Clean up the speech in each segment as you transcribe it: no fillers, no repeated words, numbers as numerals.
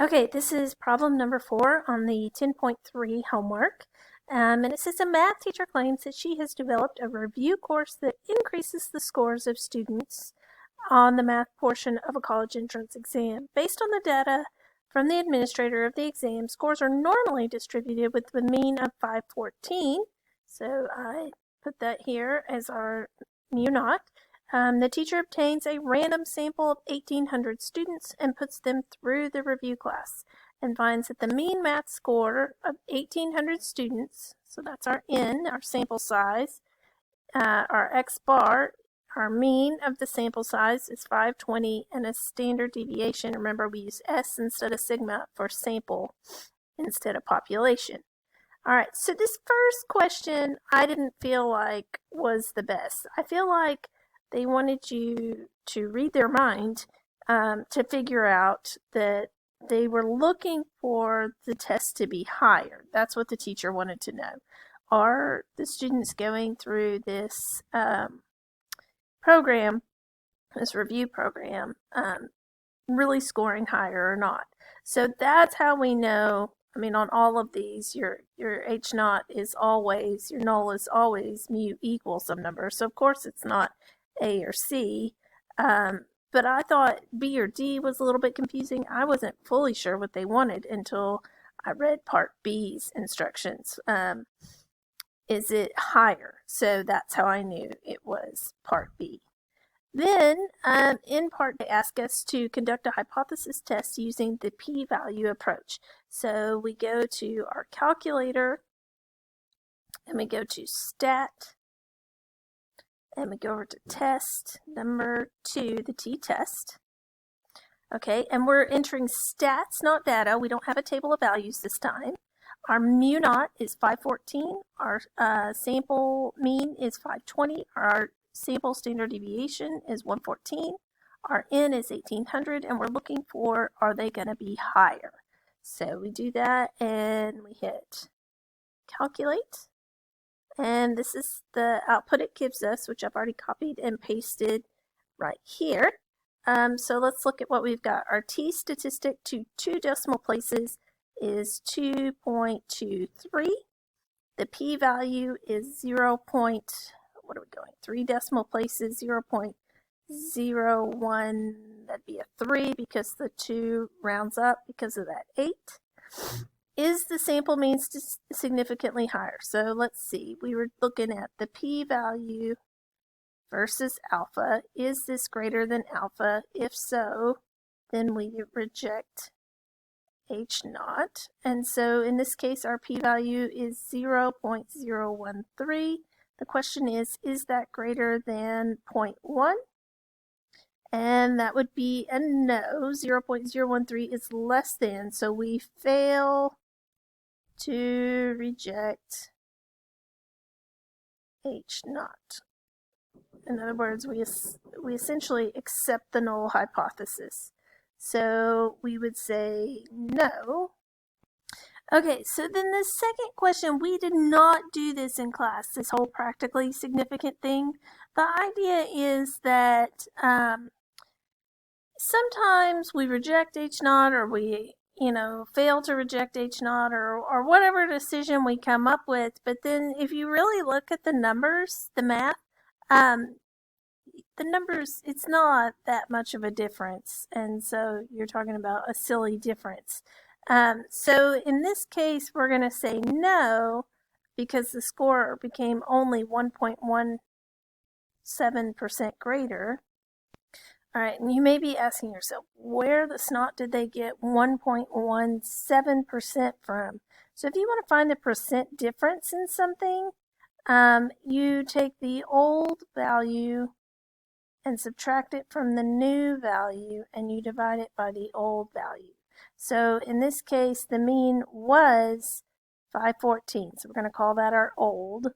Okay, this is problem number 4 on the 10.3 homework. And it says a math teacher claims that she has developed a review course that increases the scores of students on the math portion of a college entrance exam. Based on the data from the administrator of the exam, scores are normally distributed with the mean of 514. So I put that here as our mu naught. The teacher obtains a random sample of 1,800 students and puts them through the review class and finds that the mean math score of 1,800 students, so that's our n, our sample size, our x bar, our mean of the sample size is 520, and a standard deviation, remember we use S instead of sigma for sample instead of population. All right, so this first question I didn't feel like was the best. I feel like they wanted you to read their mind to figure out that they were looking for the test to be higher. That's what the teacher wanted to know. Are the students going through this program, this review program, really scoring higher or not? So that's how we know. I mean, on all of these, your H naught is always, your null is always mu equals some number. So of course it's not A or C. But I thought B or D was a little bit confusing. I wasn't fully sure what they wanted until I read part B's instructions. Is it higher? So that's how I knew it was part B. Then, in part, they ask us to conduct a hypothesis test using the p-value approach. So we go to our calculator, and we go to stat, and we go over to test number 2, the t-test. Okay, and we're entering stats, not data. We don't have a table of values this time. Our mu naught is 514. Our sample mean is 520. Our sample standard deviation is 114. Our n is 1,800, and we're looking for, are they going to be higher? So we do that, and we hit calculate. And this is the output it gives us, which I've already copied and pasted right here. So let's look at what we've got. Our t statistic to 2 decimal places is 2.23. The p-value is 0. What are we going? 3 decimal places, 0.01. That'd be a 3 because the 2 rounds up because of that 8. Is the sample mean significantly higher? So let's see. We were looking at the p-value versus alpha. Is this greater than alpha? If so, then we reject H naught. And so in this case, our p-value is 0.013. The question is that greater than 0.1? And that would be a no. 0.013 is less than, so we fail to reject H naught. In other words, we essentially accept the null hypothesis. So we would say no. Okay, so then the second question, we did not do this in class, this whole practically significant thing. The idea is that sometimes we reject H naught, or we fail to reject H naught, or whatever decision we come up with. But then if you really look at the numbers, the math, the numbers, it's not that much of a difference. And so you're talking about a silly difference. So in this case, we're going to say no, because the score became only 1.17% greater. All right, and you may be asking yourself, where the snot did they get 1.17% from? So if you want to find the percent difference in something, you take the old value and subtract it from the new value, and you divide it by the old value. So in this case, the mean was 514. So we're going to call that our old.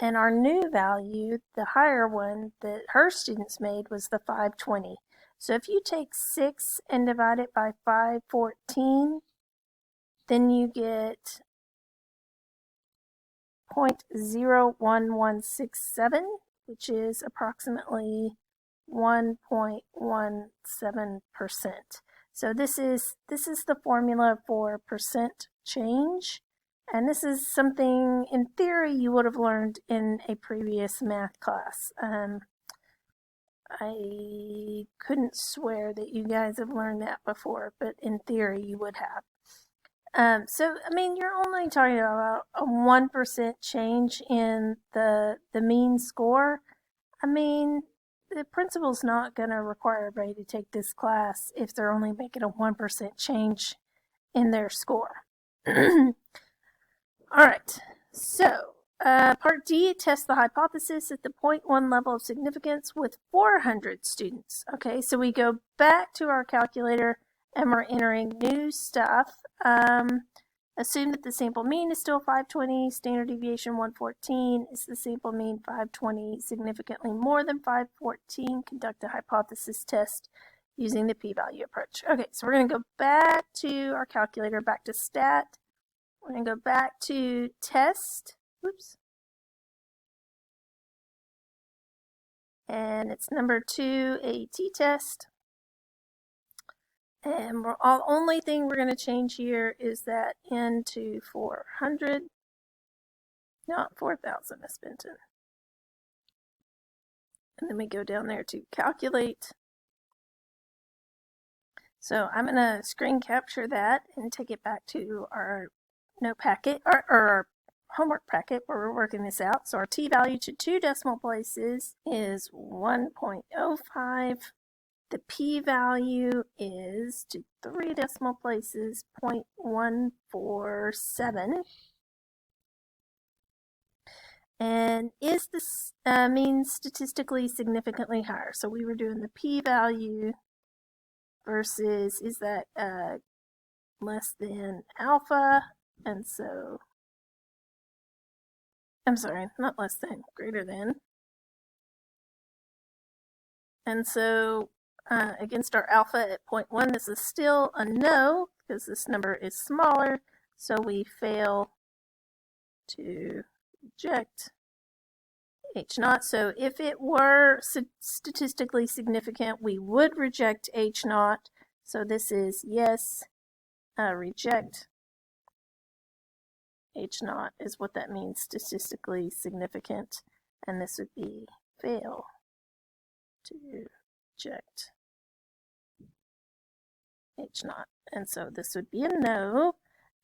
And our new value, the higher one that her students made, was the 520. So if you take 6 and divide it by 514, then you get 0.01167, which is approximately 1.17%. So this is the formula for percent change. And this is something, in theory, you would have learned in a previous math class. I couldn't swear that you guys have learned that before, but in theory, you would have. So, I mean, you're only talking about a 1% change in the mean score. I mean, the principal's not going to require everybody to take this class if they're only making a 1% change in their score. All right, so part D, test the hypothesis at the 0.1 level of significance with 400 students. Okay, so we go back to our calculator and we're entering new stuff. Assume that the sample mean is still 520, standard deviation 114. Is the sample mean 520 significantly more than 514? Conduct a hypothesis test using the p-value approach. Okay, so we're going to go back to our calculator, back to stat. We're going to go back to test. Oops. And it's number 2, a t-test. And only thing we're going to change here is that n to 400, not 4,000, Miss Benton. And then we go down there to calculate. So I'm going to screen capture that and take it back to our note packet, or our homework packet where we're working this out. So our t-value to 2 decimal places is 1.05. The p-value is to 3 decimal places, 0.147. And is this mean statistically significantly higher? So we were doing the p-value versus, is that less than alpha? And so, I'm sorry, not less than, greater than. And so against our alpha at 0.1, this is still a no because this number is smaller, so we fail to reject H naught. So if it were statistically significant, we would reject H naught. So this is yes, reject H naught is what that means, statistically significant, and this would be fail to reject H naught. And so this would be a no.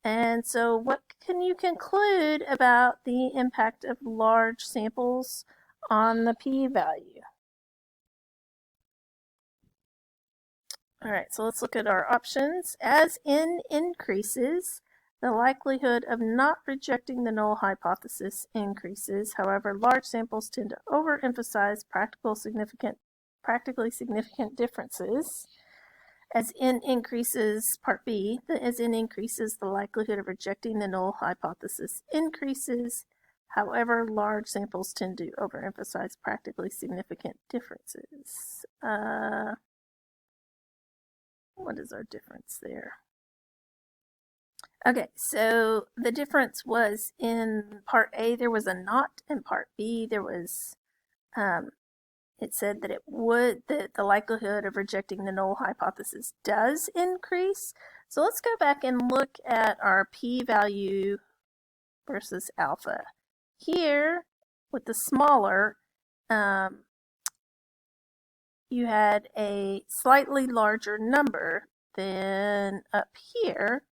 And so what can you conclude about the impact of large samples on the p-value? All right, so let's look at our options. As n increases, the likelihood of not rejecting the null hypothesis increases. However, large samples tend to overemphasize practically significant differences. As n increases, part B, as n increases, the likelihood of rejecting the null hypothesis increases. However, large samples tend to overemphasize practically significant differences. What is our difference there? Okay, so the difference was in part A, there was a not. In part B, there was, it said that the likelihood of rejecting the null hypothesis does increase. So let's go back and look at our p-value versus alpha. Here, with the smaller, you had a slightly larger number than up here.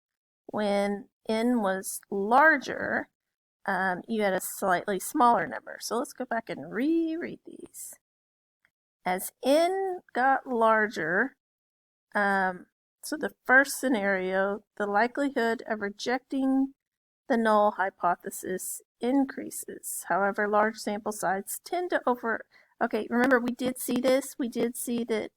When n was larger, you had a slightly smaller number. So let's go back and reread these. As n got larger, so the first scenario, the likelihood of rejecting the null hypothesis increases. However, large sample sizes tend to okay, remember we did see this. We did see that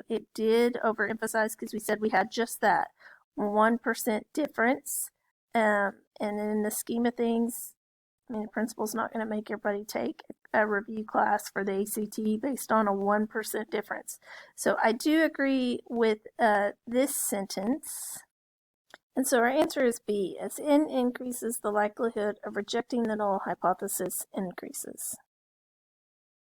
it did overemphasize because we said we had just that 1% difference. And in the scheme of things, I mean, the principal's not going to make everybody take a review class for the ACT based on a 1% difference. So I do agree with this sentence. And so our answer is B. As n increases, the likelihood of rejecting the null hypothesis increases.